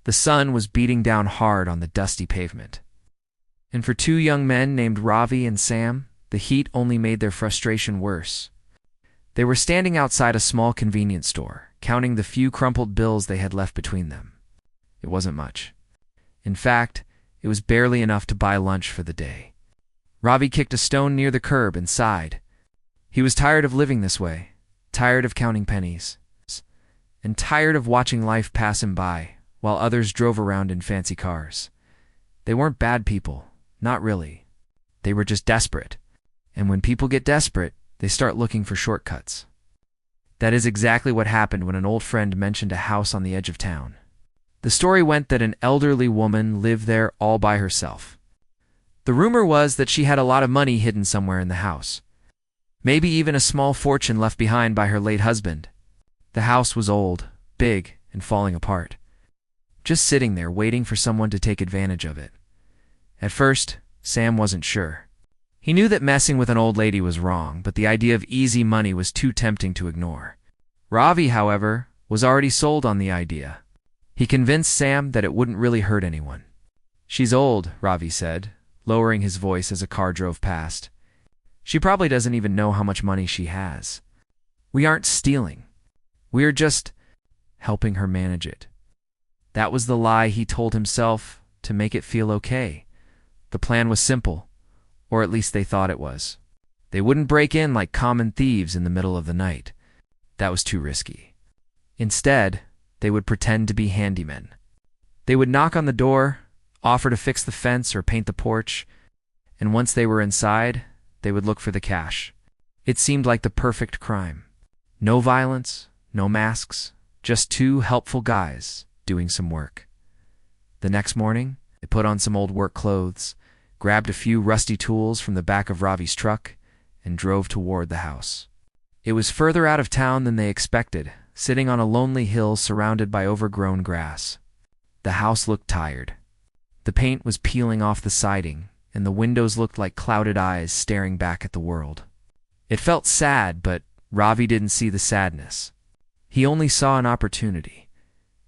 The sun was beating down hard on the dusty pavement. And for two young men named Ravi and Sam, the heat only made their frustration worse. They were standing outside a small convenience store, counting the few crumpled bills they had left between them. It wasn't much. In fact, it was barely enough to buy lunch for the day. Ravi kicked a stone near the curb and sighed. He was tired of living this way, tired of counting pennies, and tired of watching life pass him by while others drove around in fancy cars. They weren't bad people, not really. They were just desperate. And when people get desperate, they start looking for shortcuts. That is exactly what happened when an old friend mentioned a house on the edge of town. The story went that an elderly woman lived there all by herself. The rumor was that she had a lot of money hidden somewhere in the house. Maybe even a small fortune left behind by her late husband. The house was old, big, and falling apart. Just sitting there waiting for someone to take advantage of it. At first, Sam wasn't sure. He knew that messing with an old lady was wrong, but the idea of easy money was too tempting to ignore. Ravi, however, was already sold on the idea. He convinced Sam that it wouldn't really hurt anyone. "She's old," Ravi said, lowering his voice as a car drove past. "She probably doesn't even know how much money she has. We aren't stealing. We are just helping her manage it." That was the lie he told himself to make it feel okay. The plan was simple, or at least they thought it was. They wouldn't break in like common thieves in the middle of the night. That was too risky. Instead, they would pretend to be handymen. They would knock on the door, offer to fix the fence or paint the porch, and once they were inside, they would look for the cash. It seemed like the perfect crime. No violence, no masks, just two helpful guys doing some work. The next morning, they put on some old work clothes, grabbed a few rusty tools from the back of Ravi's truck, and drove toward the house. It was further out of town than they expected, sitting on a lonely hill surrounded by overgrown grass. The house looked tired. The paint was peeling off the siding, and the windows looked like clouded eyes staring back at the world. It felt sad, but Ravi didn't see the sadness. He only saw an opportunity.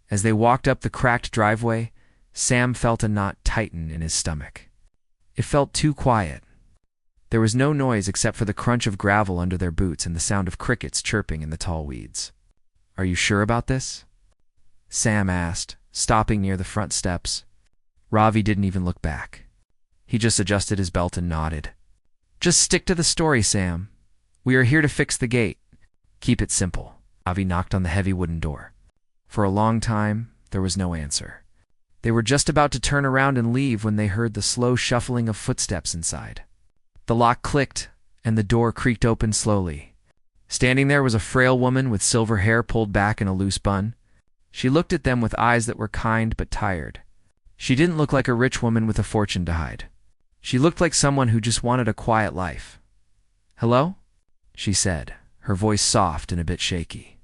As they walked up the cracked driveway, Sam felt a knot tighten in his stomach. It felt too quiet. There was no noise except for the crunch of gravel under their boots and the sound of crickets chirping in the tall weeds. "Are you sure about this?" Sam asked, stopping near the front steps. Ravi didn't even look back. He just adjusted his belt and nodded. "Just stick to the story, Sam. We are here to fix the gate. Keep it simple." Ravi knocked on the heavy wooden door. For a long time, there was no answer. They were just about to turn around and leave when they heard the slow shuffling of footsteps inside. The lock clicked, and the door creaked open slowly. Standing there was a frail woman with silver hair pulled back in a loose bun. She looked at them with eyes that were kind but tired. She didn't look like a rich woman with a fortune to hide. She looked like someone who just wanted a quiet life. "Hello?" she said, her voice soft and a bit shaky.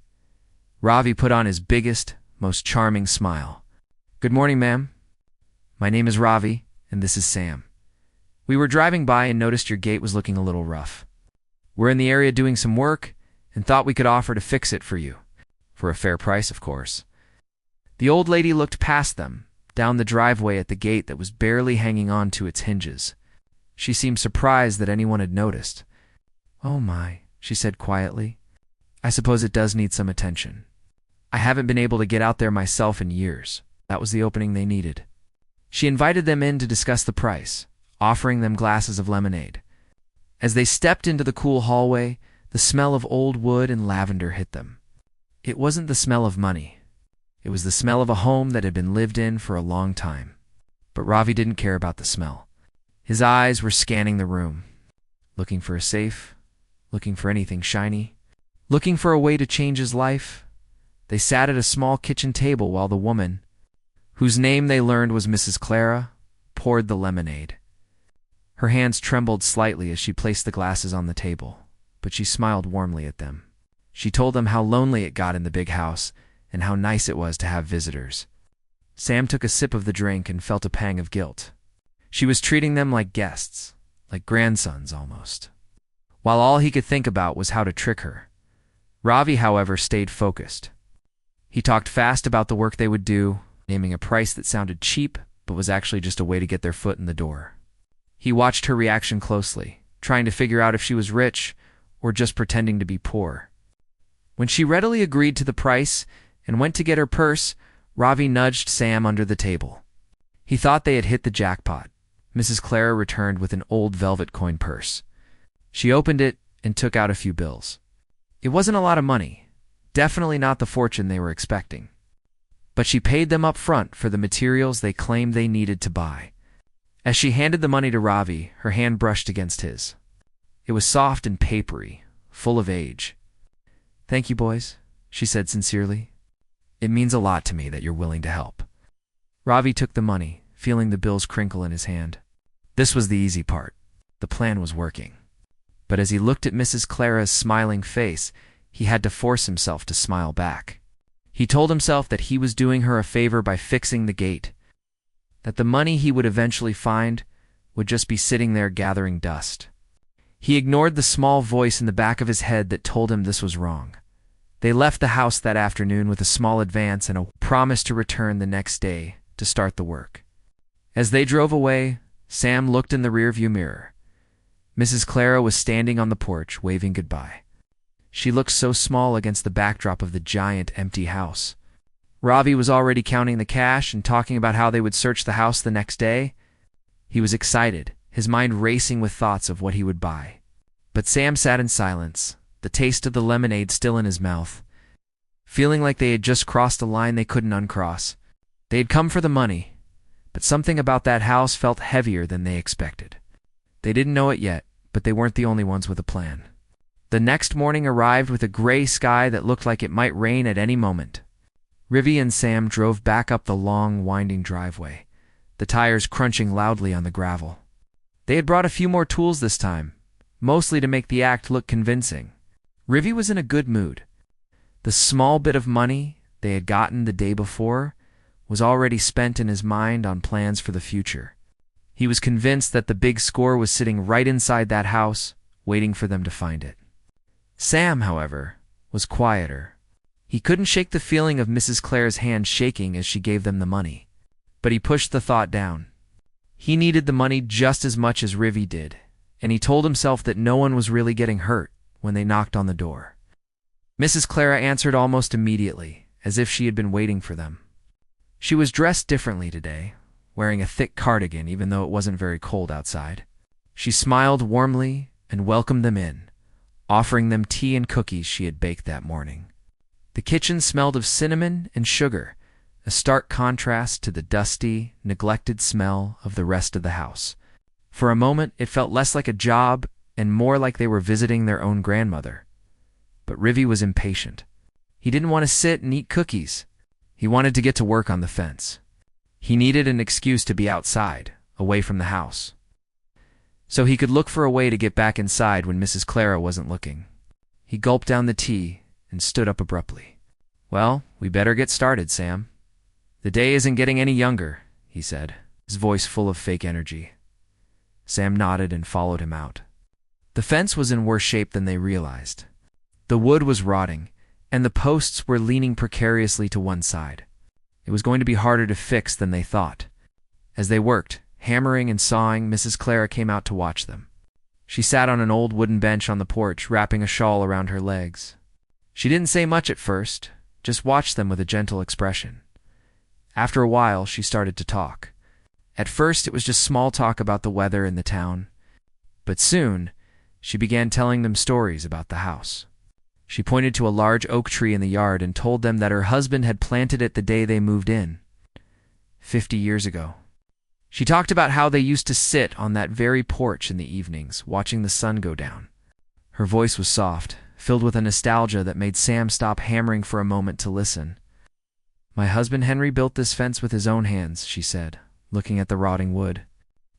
Ravi put on his biggest, most charming smile. "Good morning, ma'am. My name is Ravi, and this is Sam. We were driving by and noticed your gate was looking a little rough. We're in the area doing some work and thought we could offer to fix it for you. For a fair price, of course." The old lady looked past them, down the driveway at the gate that was barely hanging on to its hinges. She seemed surprised that anyone had noticed. "Oh my," she said quietly. "I suppose it does need some attention. I haven't been able to get out there myself in years." That was the opening they needed. She invited them in to discuss the price, offering them glasses of lemonade. As they stepped into the cool hallway, the smell of old wood and lavender hit them. It wasn't the smell of money. It was the smell of a home that had been lived in for a long time. But Ravi didn't care about the smell. His eyes were scanning the room, looking for a safe, looking for anything shiny, looking for a way to change his life. They sat at a small kitchen table while the woman, whose name they learned was Mrs. Clara, poured the lemonade. Her hands trembled slightly as she placed the glasses on the table, but she smiled warmly at them. She told them how lonely it got in the big house and how nice it was to have visitors. Sam took a sip of the drink and felt a pang of guilt. She was treating them like guests, like grandsons almost, while all he could think about was how to trick her. Ravi, however, stayed focused. He talked fast about the work they would do, naming a price that sounded cheap but was actually just a way to get their foot in the door. He watched her reaction closely, trying to figure out if she was rich or just pretending to be poor. When she readily agreed to the price and went to get her purse, Ravi nudged Sam under the table. He thought they had hit the jackpot. Mrs. Clara returned with an old velvet coin purse. She opened it and took out a few bills. It wasn't a lot of money, definitely not the fortune they were expecting. But she paid them up front for the materials they claimed they needed to buy. As she handed the money to Ravi, her hand brushed against his. It was soft and papery, full of age. "Thank you, boys," she said sincerely. "It means a lot to me that you're willing to help." Ravi took the money, feeling the bills crinkle in his hand. This was the easy part. The plan was working. But as he looked at Mrs. Clara's smiling face, he had to force himself to smile back. He told himself that he was doing her a favor by fixing the gate, that the money he would eventually find would just be sitting there gathering dust. He ignored the small voice in the back of his head that told him this was wrong. They left the house that afternoon with a small advance and a promise to return the next day to start the work. As they drove away, Sam looked in the rearview mirror. Mrs. Clara was standing on the porch, waving goodbye. She looked so small against the backdrop of the giant, empty house. Ravi was already counting the cash and talking about how they would search the house the next day. He was excited, his mind racing with thoughts of what he would buy. But Sam sat in silence, the taste of the lemonade still in his mouth, feeling like they had just crossed a line they couldn't uncross. They had come for the money, but something about that house felt heavier than they expected. They didn't know it yet, but they weren't the only ones with a plan. The next morning arrived with a gray sky that looked like it might rain at any moment. Ravi and Sam drove back up the long, winding driveway, the tires crunching loudly on the gravel. They had brought a few more tools this time, mostly to make the act look convincing. Ravi was in a good mood. The small bit of money they had gotten the day before was already spent in his mind on plans for the future. He was convinced that the big score was sitting right inside that house, waiting for them to find it. Sam, however, was quieter. He couldn't shake the feeling of Mrs. Clara's hand shaking as she gave them the money. But he pushed the thought down. He needed the money just as much as Ravi did, and he told himself that no one was really getting hurt when they knocked on the door. Mrs. Clara answered almost immediately, as if she had been waiting for them. She was dressed differently today, wearing a thick cardigan even though it wasn't very cold outside. She smiled warmly and welcomed them in, offering them tea and cookies she had baked that morning. The kitchen smelled of cinnamon and sugar, a stark contrast to the dusty, neglected smell of the rest of the house. For a moment, it felt less like a job and more like they were visiting their own grandmother. But Ravi was impatient. He didn't want to sit and eat cookies. He wanted to get to work on the fence. He needed an excuse to be outside, away from the house, so he could look for a way to get back inside when Mrs. Clara wasn't looking. He gulped down the tea and stood up abruptly. "Well, we better get started, Sam. The day isn't getting any younger," he said, his voice full of fake energy. Sam nodded and followed him out. The fence was in worse shape than they realized. The wood was rotting, and the posts were leaning precariously to one side. It was going to be harder to fix than they thought. As they worked, hammering and sawing, Mrs. Clara came out to watch them. She sat on an old wooden bench on the porch, wrapping a shawl around her legs. She didn't say much at first, just watched them with a gentle expression. After a while, she started to talk. At first, it was just small talk about the weather in the town, but soon, she began telling them stories about the house. She pointed to a large oak tree in the yard and told them that her husband had planted it the day they moved in, 50 years ago. She talked about how they used to sit on that very porch in the evenings, watching the sun go down. Her voice was soft, filled with a nostalgia that made Sam stop hammering for a moment to listen. "My husband Henry built this fence with his own hands," she said, looking at the rotting wood.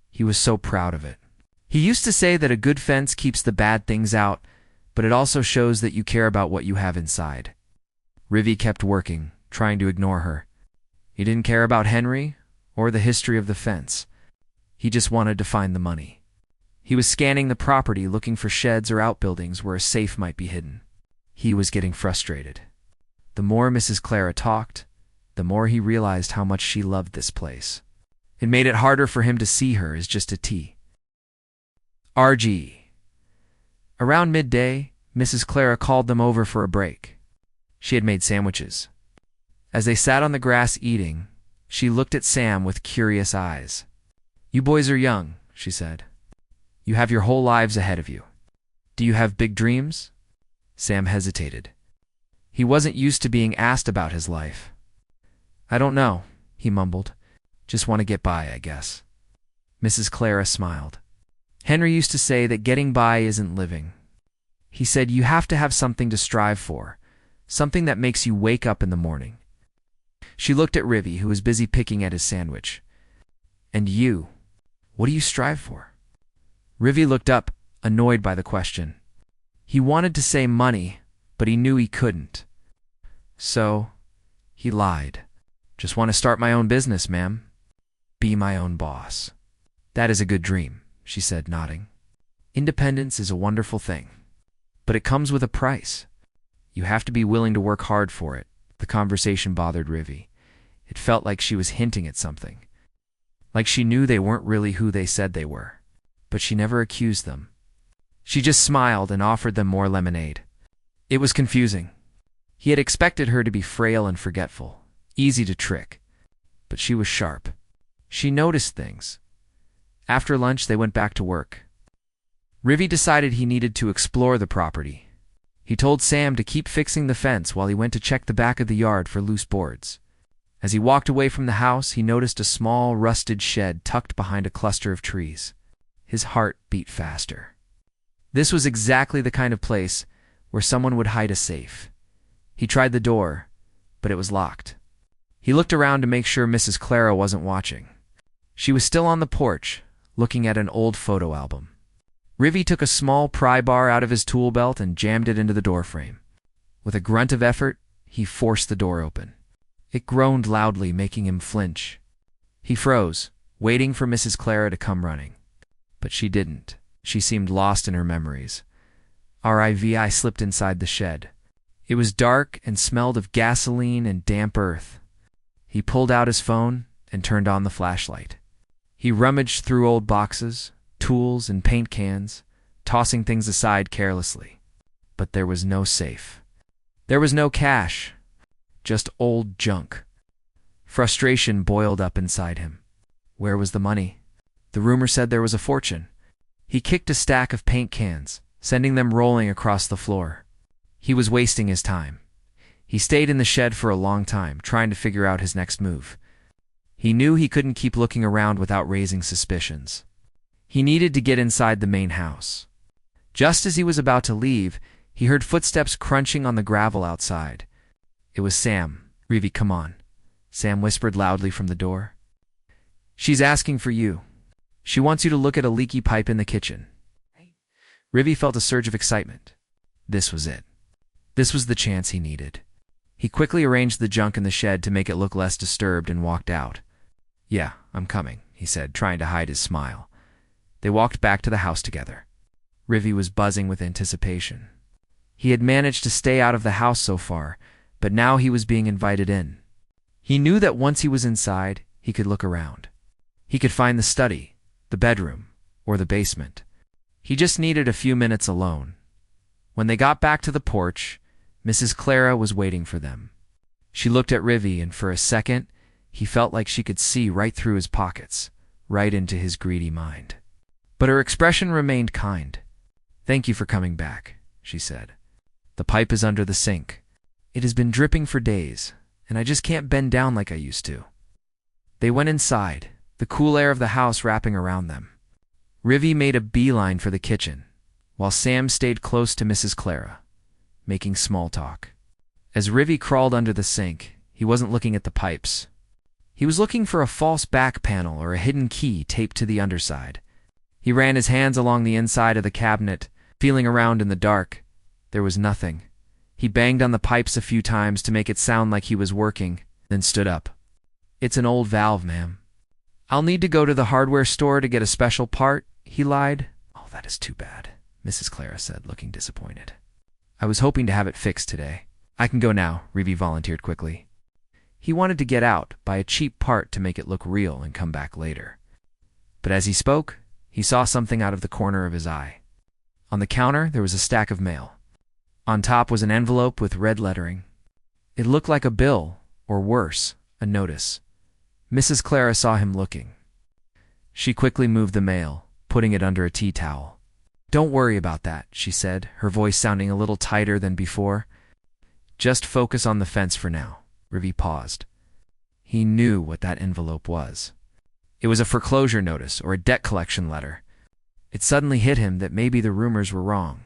"He was so proud of it. He used to say that a good fence keeps the bad things out, but it also shows that you care about what you have inside." Ravi kept working, trying to ignore her. He didn't care about Henry or the history of the fence. He just wanted to find the money. He was scanning the property, looking for sheds or outbuildings where a safe might be hidden. He was getting frustrated. The more Mrs. Clara talked, the more he realized how much she loved this place. It made it harder for him to see her as just a tea. RG. Around midday, Mrs. Clara called them over for a break. She had made sandwiches. As they sat on the grass eating, she looked at Sam with curious eyes. "You boys are young," she said. "You have your whole lives ahead of you. Do you have big dreams?" Sam hesitated. He wasn't used to being asked about his life. "I don't know," he mumbled. "Just want to get by, I guess." Mrs. Clara smiled. "Henry used to say that getting by isn't living. He said you have to have something to strive for, something that makes you wake up in the morning." She looked at Rivy, who was busy picking at his sandwich. "And you, what do you strive for?" Rivy looked up, annoyed by the question. He wanted to say money, but he knew he couldn't. So, he lied. "Just want to start my own business, ma'am. Be my own boss." "That is a good dream," she said, nodding. "Independence is a wonderful thing, but it comes with a price. You have to be willing to work hard for it." The conversation bothered Rivy. It felt like she was hinting at something. Like she knew they weren't really who they said they were. But she never accused them. She just smiled and offered them more lemonade. It was confusing. He had expected her to be frail and forgetful, easy to trick. But she was sharp. She noticed things. After lunch, they went back to work. Rivy decided he needed to explore the property. He told Sam to keep fixing the fence while he went to check the back of the yard for loose boards. As he walked away from the house, he noticed a small, rusted shed tucked behind a cluster of trees. His heart beat faster. This was exactly the kind of place where someone would hide a safe. He tried the door, but it was locked. He looked around to make sure Mrs. Clara wasn't watching. She was still on the porch, looking at an old photo album. Rivy took a small pry bar out of his tool belt and jammed it into the doorframe. With a grunt of effort, he forced the door open. It groaned loudly, making him flinch. He froze, waiting for Mrs. Clara to come running. But she didn't. She seemed lost in her memories. Rivy slipped inside the shed. It was dark and smelled of gasoline and damp earth. He pulled out his phone and turned on the flashlight. He rummaged through old boxes, tools, and paint cans, tossing things aside carelessly. But there was no safe. There was no cash, just old junk. Frustration boiled up inside him. Where was the money? The rumor said there was a fortune. He kicked a stack of paint cans, sending them rolling across the floor. He was wasting his time. He stayed in the shed for a long time, trying to figure out his next move. He knew he couldn't keep looking around without raising suspicions. He needed to get inside the main house. Just as he was about to leave, he heard footsteps crunching on the gravel outside. It was Sam. "Rivy, come on," Sam whispered loudly from the door. "She's asking for you. She wants you to look at a leaky pipe in the kitchen." Rivy felt a surge of excitement. This was it. This was the chance he needed. He quickly arranged the junk in the shed to make it look less disturbed and walked out. "Yeah, I'm coming," he said, trying to hide his smile. They walked back to the house together. Rivy was buzzing with anticipation. He had managed to stay out of the house so far, but now he was being invited in. He knew that once he was inside, he could look around. He could find the study, the bedroom, or the basement. He just needed a few minutes alone. When they got back to the porch, Mrs. Clara was waiting for them. She looked at Rivy, and for a second, he felt like she could see right through his pockets, right into his greedy mind. But her expression remained kind. "Thank you for coming back," she said. "The pipe is under the sink. It has been dripping for days, and I just can't bend down like I used to." They went inside, the cool air of the house wrapping around them. Rivy made a beeline for the kitchen, while Sam stayed close to Mrs. Clara, making small talk. As Rivy crawled under the sink, he wasn't looking at the pipes. He was looking for a false back panel or a hidden key taped to the underside. He ran his hands along the inside of the cabinet, feeling around in the dark. There was nothing. He banged on the pipes a few times to make it sound like he was working, then stood up. "It's an old valve, ma'am. I'll need to go to the hardware store to get a special part," he lied. "Oh, that is too bad," Mrs. Clara said, looking disappointed. "I was hoping to have it fixed today." "I can go now," Rivy volunteered quickly. He wanted to get out, buy a cheap part to make it look real, and come back later. But as he spoke, he saw something out of the corner of his eye. On the counter, there was a stack of mail. On top was an envelope with red lettering. It looked like a bill, or worse, a notice. Mrs. Clara saw him looking. She quickly moved the mail, putting it under a tea towel. "Don't worry about that," she said, her voice sounding a little tighter than before. "Just focus on the fence for now." Rivi paused. He knew what that envelope was. It was a foreclosure notice or a debt collection letter. It suddenly hit him that maybe the rumors were wrong.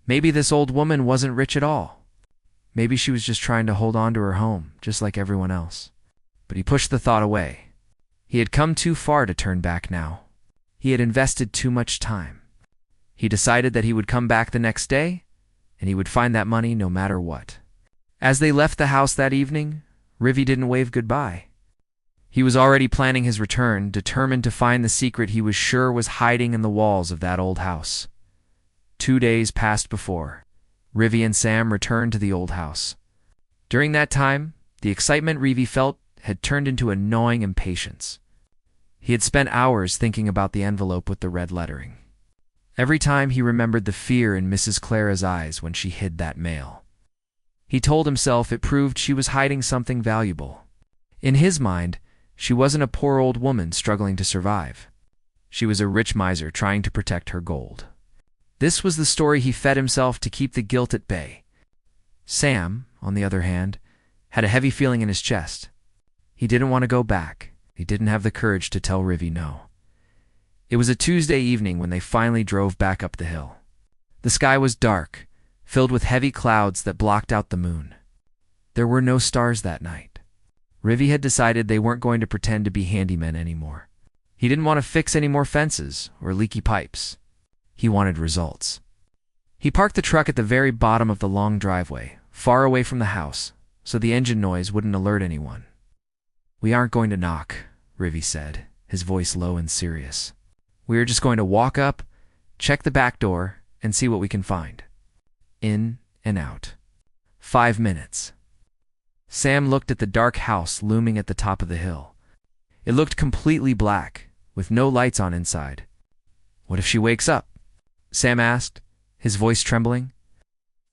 Maybe this old woman wasn't rich at all. Maybe she was just trying to hold on to her home, just like everyone else. But he pushed the thought away. He had come too far to turn back now. He had invested too much time. He decided that he would come back the next day, and he would find that money no matter what. As they left the house that evening, Rivi didn't wave goodbye. He was already planning his return, determined to find the secret he was sure was hiding in the walls of that old house. 2 days passed before Rivi and Sam returned to the old house. During that time, the excitement Rivi felt had turned into a gnawing impatience. He had spent hours thinking about the envelope with the red lettering. Every time he remembered the fear in Mrs. Clara's eyes when she hid that mail. He told himself it proved she was hiding something valuable. In his mind, she wasn't a poor old woman struggling to survive. She was a rich miser trying to protect her gold. This was the story he fed himself to keep the guilt at bay. Sam, on the other hand, had a heavy feeling in his chest. He didn't want to go back. He didn't have the courage to tell Rivi no. It was a Tuesday evening when they finally drove back up the hill. The sky was dark, filled with heavy clouds that blocked out the moon. There were no stars that night. Rivi had decided they weren't going to pretend to be handymen anymore. He didn't want to fix any more fences or leaky pipes. He wanted results. He parked the truck at the very bottom of the long driveway, far away from the house, so the engine noise wouldn't alert anyone. "We aren't going to knock," Rivi said, his voice low and serious. "We are just going to walk up, check the back door, and see what we can find." In and out. 5 minutes. Sam looked at the dark house looming at the top of the hill. It looked completely black, with no lights on inside. "What if she wakes up?" Sam asked, his voice trembling.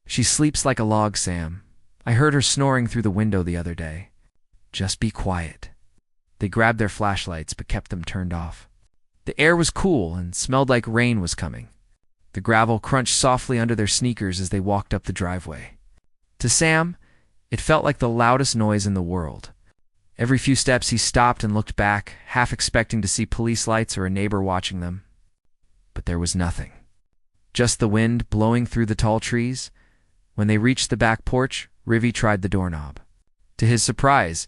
"She sleeps like a log, Sam. I heard her snoring through the window the other day. Just be quiet." They grabbed their flashlights but kept them turned off. The air was cool and smelled like rain was coming. The gravel crunched softly under their sneakers as they walked up the driveway. To Sam, it felt like the loudest noise in the world. Every few steps he stopped and looked back, half expecting to see police lights or a neighbor watching them. But there was nothing. Just the wind blowing through the tall trees. When they reached the back porch, Rivi tried the doorknob. To his surprise,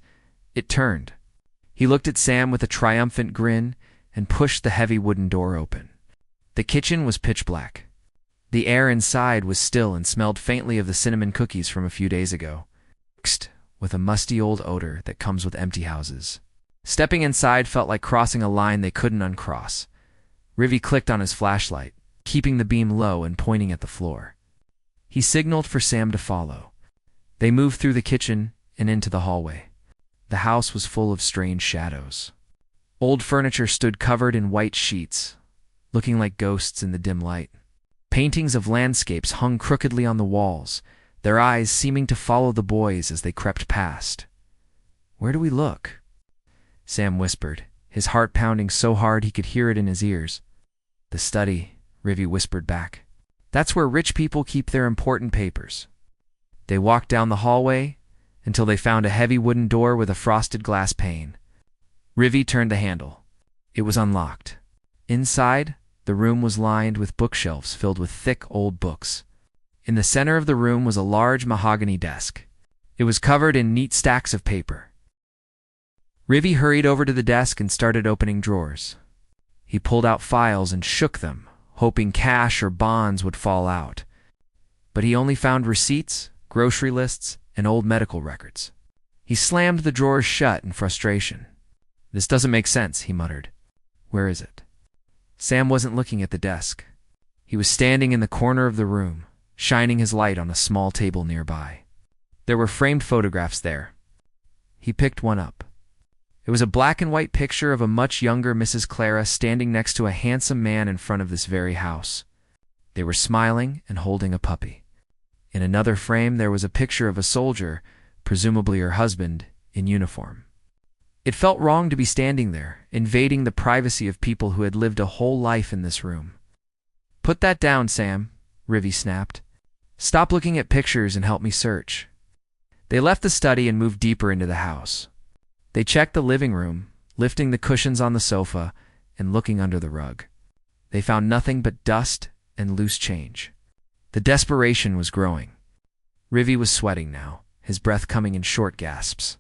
it turned. He looked at Sam with a triumphant grin and pushed the heavy wooden door open. The kitchen was pitch black. The air inside was still and smelled faintly of the cinnamon cookies from a few days ago, mixed with a musty old odor that comes with empty houses. Stepping inside felt like crossing a line they couldn't uncross. Rivi clicked on his flashlight, keeping the beam low and pointing at the floor. He signaled for Sam to follow. They moved through the kitchen and into the hallway. The house was full of strange shadows. Old furniture stood covered in white sheets, looking like ghosts in the dim light. Paintings of landscapes hung crookedly on the walls, their eyes seeming to follow the boys as they crept past. "Where do we look?" Sam whispered, his heart pounding so hard he could hear it in his ears. "The study," Rivi whispered back. "That's where rich people keep their important papers." They walked down the hallway until they found a heavy wooden door with a frosted glass pane. Rivi turned the handle. It was unlocked. Inside, the room was lined with bookshelves filled with thick old books. In the center of the room was a large mahogany desk. It was covered in neat stacks of paper. Rivi hurried over to the desk and started opening drawers. He pulled out files and shook them, hoping cash or bonds would fall out. But he only found receipts, grocery lists, and old medical records. He slammed the drawers shut in frustration. "This doesn't make sense," he muttered. "Where is it?" Sam wasn't looking at the desk. He was standing in the corner of the room, shining his light on a small table nearby. There were framed photographs there. He picked one up. It was a black and white picture of a much younger Mrs. Clara standing next to a handsome man in front of this very house. They were smiling and holding a puppy. In another frame there was a picture of a soldier, presumably her husband, in uniform. It felt wrong to be standing there, invading the privacy of people who had lived a whole life in this room. "Put that down, Sam," Rivy snapped. "Stop looking at pictures and help me search." They left the study and moved deeper into the house. They checked the living room, lifting the cushions on the sofa and looking under the rug. They found nothing but dust and loose change. The desperation was growing. Rivy was sweating now, his breath coming in short gasps.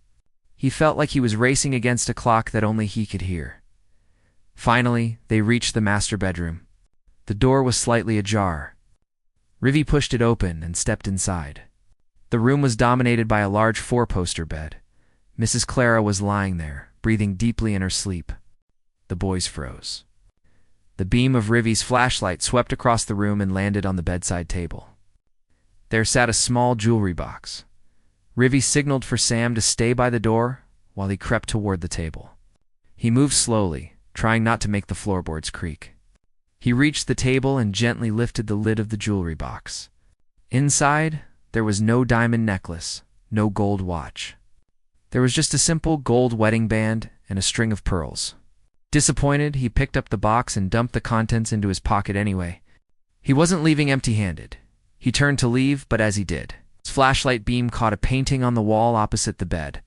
He felt like he was racing against a clock that only he could hear. Finally, they reached the master bedroom. The door was slightly ajar. Rivy pushed it open and stepped inside. The room was dominated by a large four-poster bed. Mrs. Clara was lying there, breathing deeply in her sleep. The boys froze. The beam of Rivy's flashlight swept across the room and landed on the bedside table. There sat a small jewelry box. Rivy signaled for Sam to stay by the door while he crept toward the table. He moved slowly, trying not to make the floorboards creak. He reached the table and gently lifted the lid of the jewelry box. Inside, there was no diamond necklace, no gold watch. There was just a simple gold wedding band and a string of pearls. Disappointed, he picked up the box and dumped the contents into his pocket anyway. He wasn't leaving empty-handed. He turned to leave, but as he did, his flashlight beam caught a painting on the wall opposite the bed.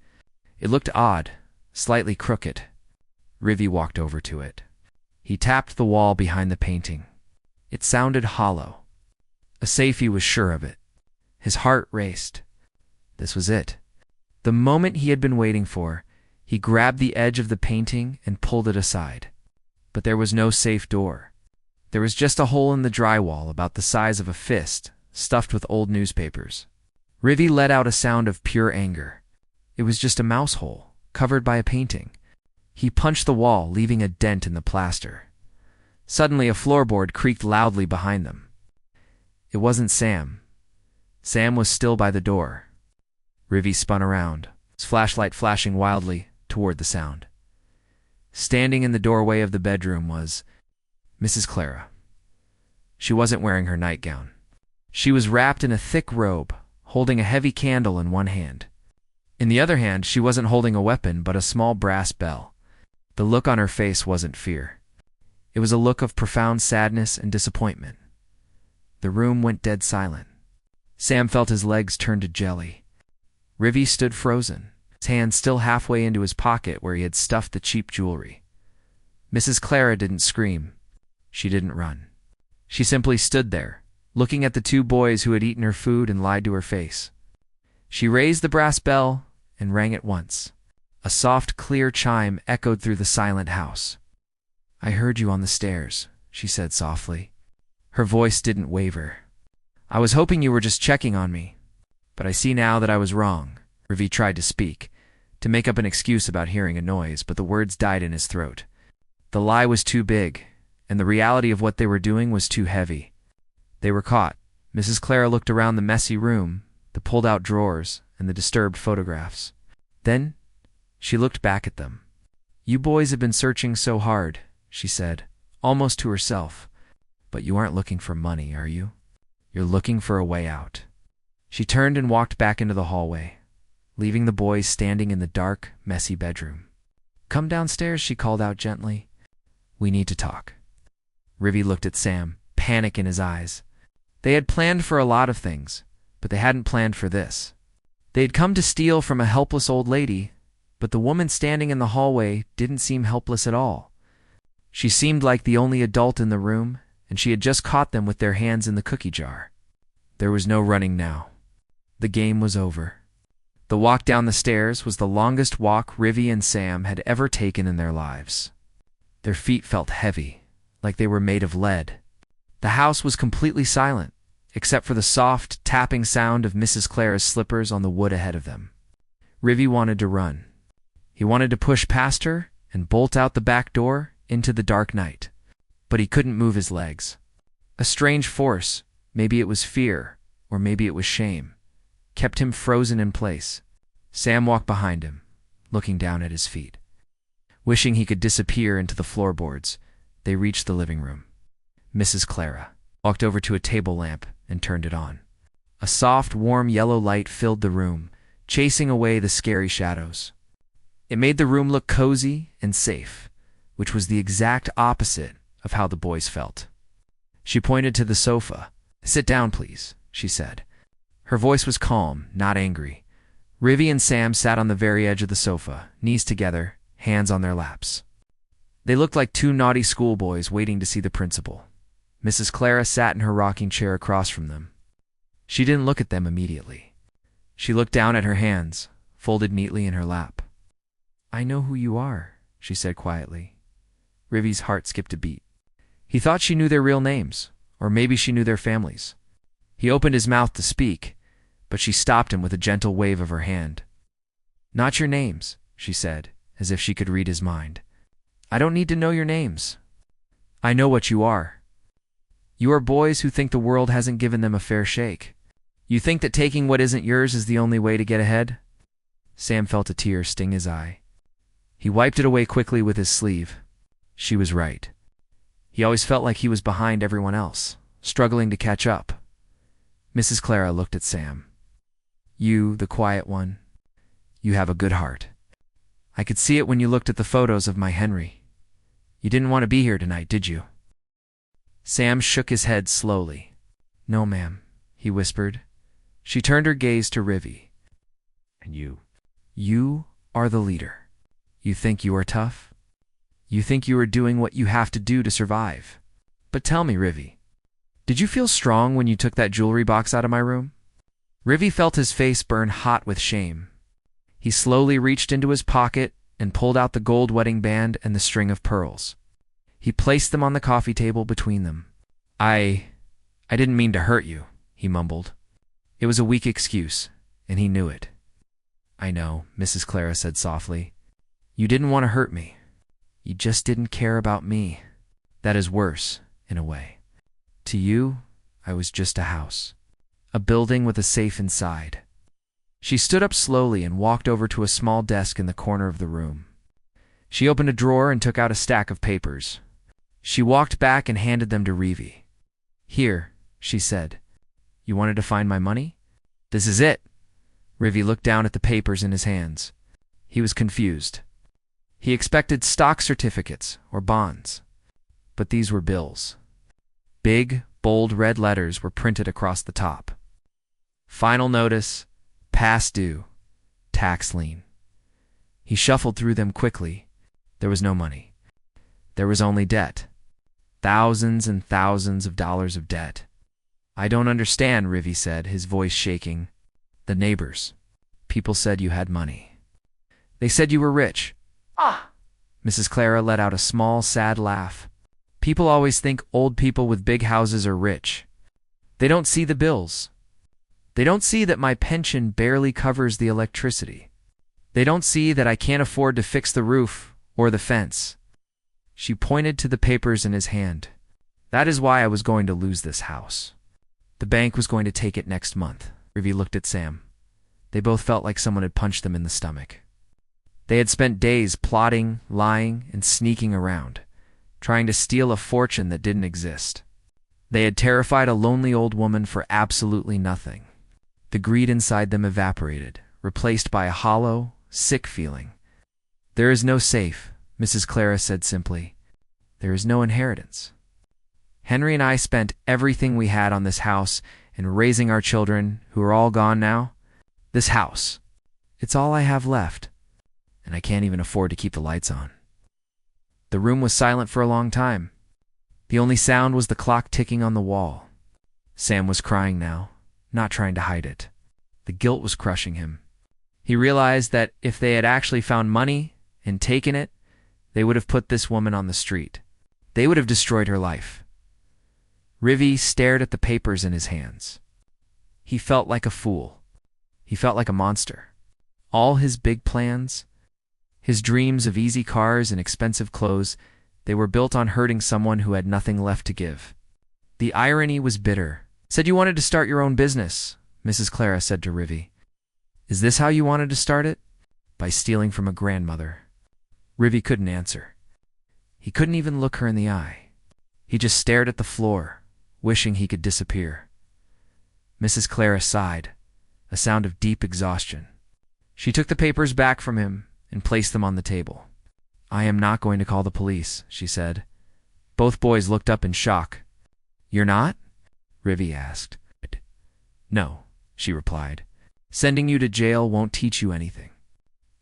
It looked odd, slightly crooked. Rivy walked over to it. He tapped the wall behind the painting. It sounded hollow. A safe, he was sure of it. His heart raced. This was it. The moment he had been waiting for. He grabbed the edge of the painting and pulled it aside. But there was no safe door. There was just a hole in the drywall about the size of a fist, stuffed with old newspapers. Rivy let out a sound of pure anger. It was just a mouse hole, covered by a painting. He punched the wall, leaving a dent in the plaster. Suddenly, a floorboard creaked loudly behind them. It wasn't Sam. Sam was still by the door. Rivy spun around, his flashlight flashing wildly toward the sound. Standing in the doorway of the bedroom was Mrs. Clara. She wasn't wearing her nightgown. She was wrapped in a thick robe, holding a heavy candle in one hand. In the other hand, she wasn't holding a weapon but a small brass bell. The look on her face wasn't fear. It was a look of profound sadness and disappointment. The room went dead silent. Sam felt his legs turn to jelly. Rivy stood frozen, his hand still halfway into his pocket where he had stuffed the cheap jewelry. Mrs. Clara didn't scream. She didn't run. She simply stood there, looking at the two boys who had eaten her food and lied to her face. She raised the brass bell and rang it once. A soft, clear chime echoed through the silent house. "I heard you on the stairs," she said softly. Her voice didn't waver. "I was hoping you were just checking on me. But I see now that I was wrong." Rivy tried to speak, to make up an excuse about hearing a noise, but the words died in his throat. The lie was too big, and the reality of what they were doing was too heavy. They were caught. Mrs. Clara looked around the messy room, the pulled-out drawers, and the disturbed photographs. Then she looked back at them. "You boys have been searching so hard," she said, almost to herself. "But you aren't looking for money, are you? You're looking for a way out." She turned and walked back into the hallway, leaving the boys standing in the dark, messy bedroom. "Come downstairs," she called out gently. "We need to talk." Rivy looked at Sam, panic in his eyes. They had planned for a lot of things, but they hadn't planned for this. They had come to steal from a helpless old lady, but the woman standing in the hallway didn't seem helpless at all. She seemed like the only adult in the room, and she had just caught them with their hands in the cookie jar. There was no running now. The game was over. The walk down the stairs was the longest walk Rivy and Sam had ever taken in their lives. Their feet felt heavy, like they were made of lead. The house was completely silent, except for the soft, tapping sound of Mrs. Clara's slippers on the wood ahead of them. Rivy wanted to run. He wanted to push past her and bolt out the back door into the dark night. But he couldn't move his legs. A strange force, maybe it was fear, or maybe it was shame, kept him frozen in place. Sam walked behind him, looking down at his feet. Wishing he could disappear into the floorboards, they reached the living room. Mrs. Clara walked over to a table lamp and turned it on. A soft, warm yellow light filled the room, chasing away the scary shadows. It made the room look cozy and safe, which was the exact opposite of how the boys felt. She pointed to the sofa. "Sit down, please," she said. Her voice was calm, not angry. Rivy and Sam sat on the very edge of the sofa, knees together, hands on their laps. They looked like two naughty schoolboys waiting to see the principal. Mrs. Clara sat in her rocking chair across from them. She didn't look at them immediately. She looked down at her hands, folded neatly in her lap. "I know who you are," she said quietly. Rivy's heart skipped a beat. He thought she knew their real names, or maybe she knew their families. He opened his mouth to speak, but she stopped him with a gentle wave of her hand. "Not your names," she said, as if she could read his mind. "I don't need to know your names. I know what you are. You are boys who think the world hasn't given them a fair shake. You think that taking what isn't yours is the only way to get ahead?" Sam felt a tear sting his eye. He wiped it away quickly with his sleeve. She was right. He always felt like he was behind everyone else, struggling to catch up. Mrs. Clara looked at Sam. "You, the quiet one, you have a good heart. I could see it when you looked at the photos of my Henry. You didn't want to be here tonight, did you?" Sam shook his head slowly. "No, ma'am," he whispered. She turned her gaze to Rivy. "And you? You are the leader. You think you are tough? You think you are doing what you have to do to survive. But tell me, Rivy, did you feel strong when you took that jewelry box out of my room?" Rivy felt his face burn hot with shame. He slowly reached into his pocket and pulled out the gold wedding band and the string of pearls. He placed them on the coffee table between them. I didn't mean to hurt you," he mumbled. It was a weak excuse, and he knew it. "I know," Mrs. Clara said softly. "You didn't want to hurt me. You just didn't care about me. That is worse, in a way. To you, I was just a house. A building with a safe inside." She stood up slowly and walked over to a small desk in the corner of the room. She opened a drawer and took out a stack of papers. She walked back and handed them to Rivy. "Here," she said. "You wanted to find my money? This is it." Rivy looked down at the papers in his hands. He was confused. He expected stock certificates or bonds, but these were bills. Big, bold red letters were printed across the top. Final notice, past due, tax lien. He shuffled through them quickly. There was no money. There was only debt. Thousands and thousands of dollars of debt. "I don't understand," Rivy said, his voice shaking. "The neighbors. People said you had money. They said you were rich." "Ah!" Mrs. Clara let out a small, sad laugh. "People always think old people with big houses are rich. They don't see the bills. They don't see that my pension barely covers the electricity. They don't see that I can't afford to fix the roof or the fence." She pointed to the papers in his hand. "That is why I was going to lose this house. The bank was going to take it next month." Rivy looked at Sam. They both felt like someone had punched them in the stomach. They had spent days plotting, lying, and sneaking around, trying to steal a fortune that didn't exist. They had terrified a lonely old woman for absolutely nothing. The greed inside them evaporated, replaced by a hollow, sick feeling. "There is no safe," Mrs. Clara said simply. "There is no inheritance. Henry and I spent everything we had on this house and raising our children, who are all gone now. This house, it's all I have left, and I can't even afford to keep the lights on." The room was silent for a long time. The only sound was the clock ticking on the wall. Sam was crying now, not trying to hide it. The guilt was crushing him. He realized that if they had actually found money and taken it, they would have put this woman on the street. They would have destroyed her life. Rivy stared at the papers in his hands. He felt like a fool. He felt like a monster. All his big plans, his dreams of easy cars and expensive clothes, they were built on hurting someone who had nothing left to give. The irony was bitter. "Said you wanted to start your own business," Mrs. Clara said to Rivy. "Is this how you wanted to start it?" by stealing from a grandmother. Rivi couldn't answer. He couldn't even look her in the eye. He just stared at the floor, wishing he could disappear. Mrs. Clara sighed, a sound of deep exhaustion. She took the papers back from him and placed them on the table. "I am not going to call the police," she said. Both boys looked up in shock. "You're not?" Rivi asked. "No," she replied. "Sending you to jail won't teach you anything.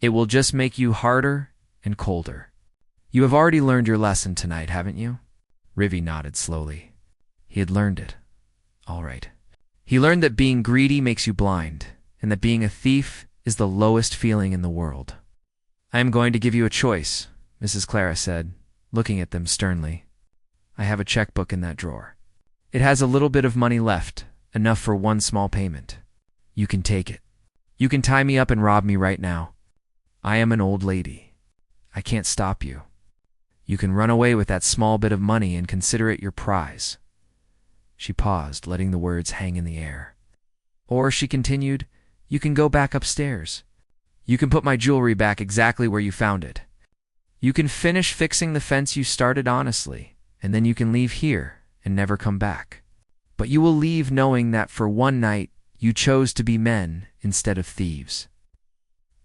It will just make you harder and colder. You have already learned your lesson tonight, haven't you?" Rivi nodded slowly. He had learned it. All right. He learned that being greedy makes you blind, and that being a thief is the lowest feeling in the world. "I am going to give you a choice," Mrs. Clara said, looking at them sternly. "I have a checkbook in that drawer. It has a little bit of money left, enough for one small payment. You can take it. You can tie me up and rob me right now. I am an old lady. I can't stop you. You can run away with that small bit of money and consider it your prize." She paused, letting the words hang in the air. "Or," she continued, "you can go back upstairs. You can put my jewelry back exactly where you found it. You can finish fixing the fence you started honestly, and then you can leave here and never come back. But you will leave knowing that for one night you chose to be men instead of thieves."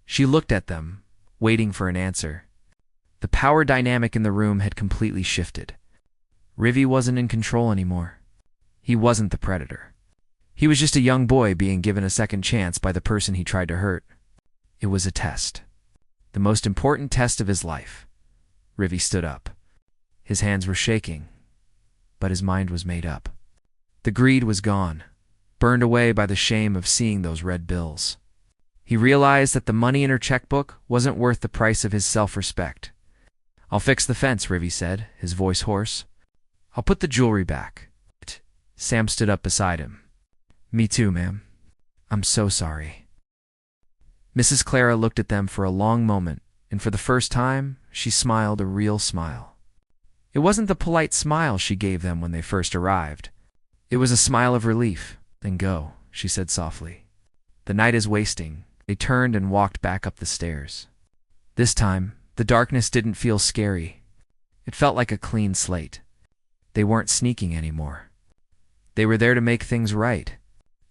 She looked at them, waiting for an answer. The power dynamic in the room had completely shifted. Rivi wasn't in control anymore. He wasn't the predator. He was just a young boy being given a second chance by the person he tried to hurt. It was a test. The most important test of his life. Rivi stood up. His hands were shaking, but his mind was made up. The greed was gone, burned away by the shame of seeing those red bills. He realized that the money in her checkbook wasn't worth the price of his self-respect. "I'll fix the fence," Rivi said, his voice hoarse. "I'll put the jewelry back." Sam stood up beside him. "Me too, ma'am. I'm so sorry." Mrs. Clara looked at them for a long moment, and for the first time, she smiled a real smile. It wasn't the polite smile she gave them when they first arrived. It was a smile of relief. "Then go," she said softly. "The night is wasting." They turned and walked back up the stairs. This time, the darkness didn't feel scary. It felt like a clean slate. They weren't sneaking anymore. They were there to make things right.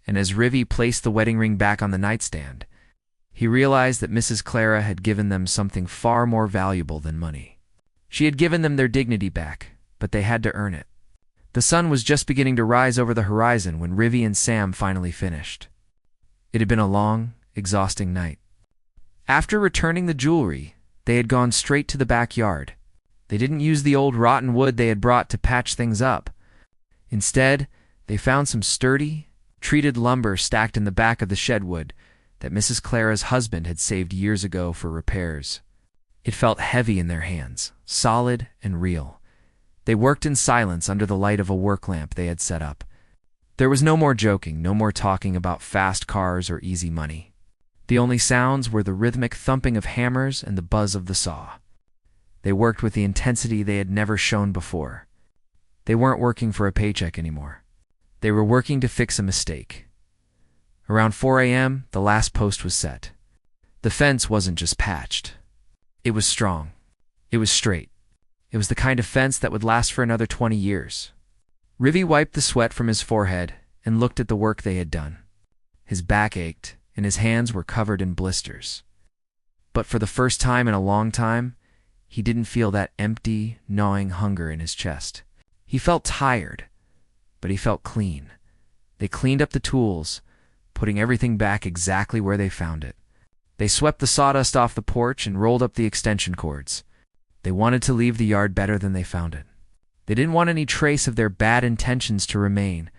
And as Rivi placed the wedding ring back on the nightstand, he realized that Mrs. Clara had given them something far more valuable than money. She had given them their dignity back, but they had to earn it. The sun was just beginning to rise over the horizon when Rivi and Sam finally finished. It had been a long, exhausting night. After returning the jewelry, they had gone straight to the backyard. They didn't use the old rotten wood they had brought to patch things up. Instead, they found some sturdy, treated lumber stacked in the back of the shed-wood that Mrs. Clara's husband had saved years ago for repairs. It felt heavy in their hands, solid and real. They worked in silence under the light of a work lamp they had set up. There was no more joking, no more talking about fast cars or easy money. The only sounds were the rhythmic thumping of hammers and the buzz of the saw. They worked with the intensity they had never shown before. They weren't working for a paycheck anymore. They were working to fix a mistake. Around 4 a.m., the last post was set. The fence wasn't just patched. It was strong. It was straight. It was the kind of fence that would last for another 20 years. Rivi wiped the sweat from his forehead and looked at the work they had done. His back ached, and his hands were covered in blisters. But for the first time in a long time, he didn't feel that empty, gnawing hunger in his chest. He felt tired, but he felt clean. They cleaned up the tools, putting everything back exactly where they found it. They swept the sawdust off the porch and rolled up the extension cords. They wanted to leave the yard better than they found it. They didn't want any trace of their bad intentions to remain,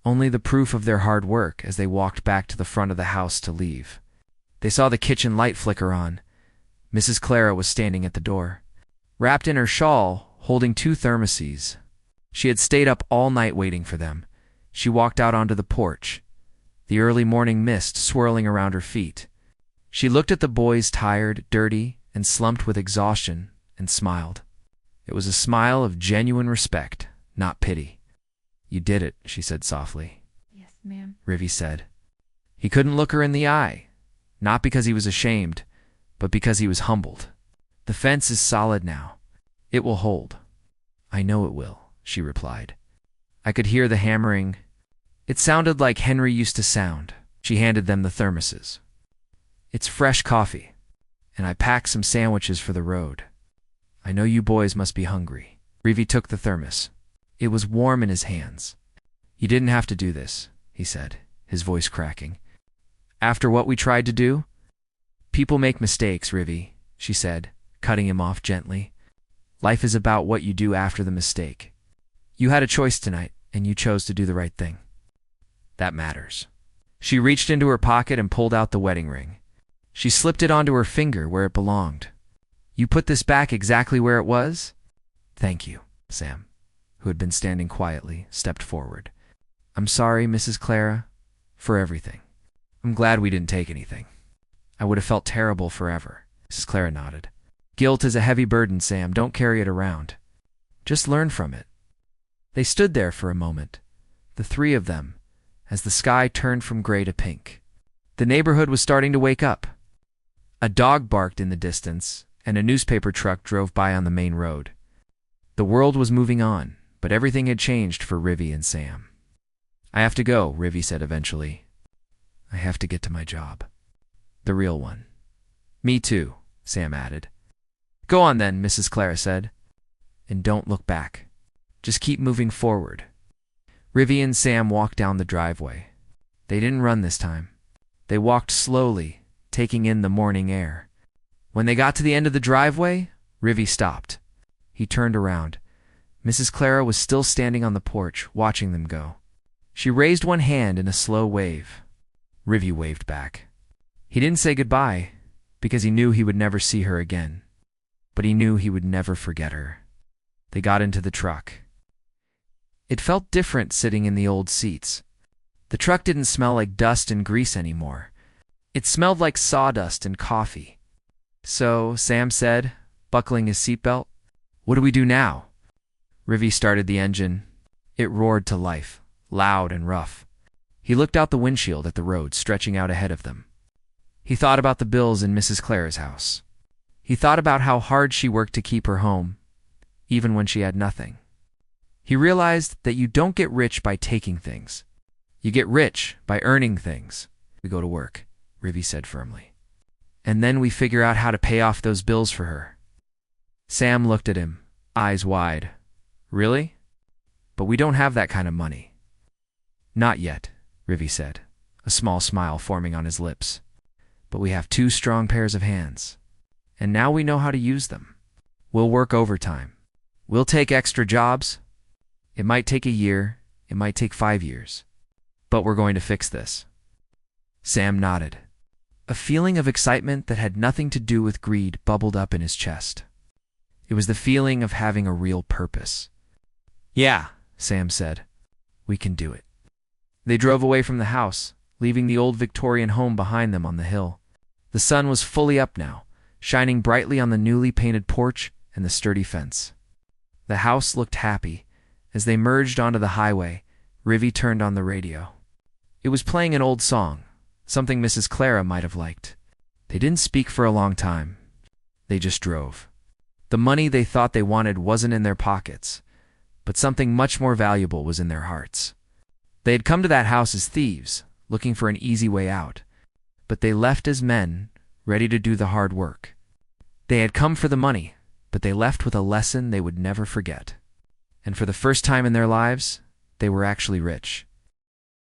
only the proof of their hard work as they walked back to the front of the house to leave. They saw the kitchen light flicker on. Mrs. Clara was standing at the door, wrapped in her shawl, holding 2 thermoses. She had stayed up all night waiting for them. She walked out onto the porch, the early morning mist swirling around her feet. She looked at the boys, tired, dirty, and slumped with exhaustion, and smiled. It was a smile of genuine respect, not pity. "You did it," she said softly. "Yes, ma'am," Rivi said. He couldn't look her in the eye, not because he was ashamed, but because he was humbled. The fence is solid now. It will hold. I know it will, she replied. I could hear the hammering. It sounded like Henry used to sound. She handed them the thermoses. It's fresh coffee, and I packed some sandwiches for the road. I know you boys must be hungry. Rivi took the thermos. It was warm in his hands. You didn't have to do this, he said, his voice cracking. After what we tried to do? People make mistakes, Rivi, she said, cutting him off gently. Life is about what you do after the mistake. You had a choice tonight, and you chose to do the right thing. That matters. She reached into her pocket and pulled out the wedding ring. She slipped it onto her finger where it belonged. You put this back exactly where it was? Thank you, Sam, who had been standing quietly, stepped forward. I'm sorry, Mrs. Clara, for everything. I'm glad we didn't take anything. I would have felt terrible forever. Mrs. Clara nodded. Guilt is a heavy burden, Sam. Don't carry it around. Just learn from it. They stood there for a moment, the three of them, as the sky turned from gray to pink. The neighborhood was starting to wake up. A dog barked in the distance, and a newspaper truck drove by on the main road. The world was moving on, but everything had changed for Rivi and Sam. I have to go, Rivi said eventually. I have to get to my job. The real one. Me too, Sam added. Go on then, Mrs. Clara said. And don't look back. Just keep moving forward. Rivi and Sam walked down the driveway. They didn't run this time. They walked slowly, taking in the morning air. When they got to the end of the driveway, Rivi stopped. He turned around. Mrs. Clara was still standing on the porch, watching them go. She raised one hand in a slow wave. Rivi waved back. He didn't say goodbye, because he knew he would never see her again. But he knew he would never forget her. They got into the truck. It felt different sitting in the old seats. The truck didn't smell like dust and grease anymore. It smelled like sawdust and coffee. So, Sam said, buckling his seatbelt, what do we do now? Rivi started the engine. It roared to life, loud and rough. He looked out the windshield at the road stretching out ahead of them. He thought about the bills in Mrs. Clara's house. He thought about how hard she worked to keep her home, even when she had nothing. He realized that you don't get rich by taking things. You get rich by earning things. We go to work, Rivi said firmly. And then we figure out how to pay off those bills for her. Sam looked at him, eyes wide. Really? But we don't have that kind of money. Not yet, Rivi said, a small smile forming on his lips. But we have 2 strong pairs of hands. And now we know how to use them. We'll work overtime. We'll take extra jobs. It might take a year. It might take 5 years. But we're going to fix this. Sam nodded. A feeling of excitement that had nothing to do with greed bubbled up in his chest. It was the feeling of having a real purpose. Yeah, Sam said. We can do it. They drove away from the house, leaving the old Victorian home behind them on the hill. The sun was fully up now, shining brightly on the newly painted porch and the sturdy fence. The house looked happy. As they merged onto the highway, Rivi turned on the radio. It was playing an old song, something Mrs. Clara might have liked. They didn't speak for a long time. They just drove. The money they thought they wanted wasn't in their pockets, but something much more valuable was in their hearts. They had come to that house as thieves, looking for an easy way out, but they left as men, ready to do the hard work. They had come for the money, but they left with a lesson they would never forget. And for the first time in their lives, they were actually rich.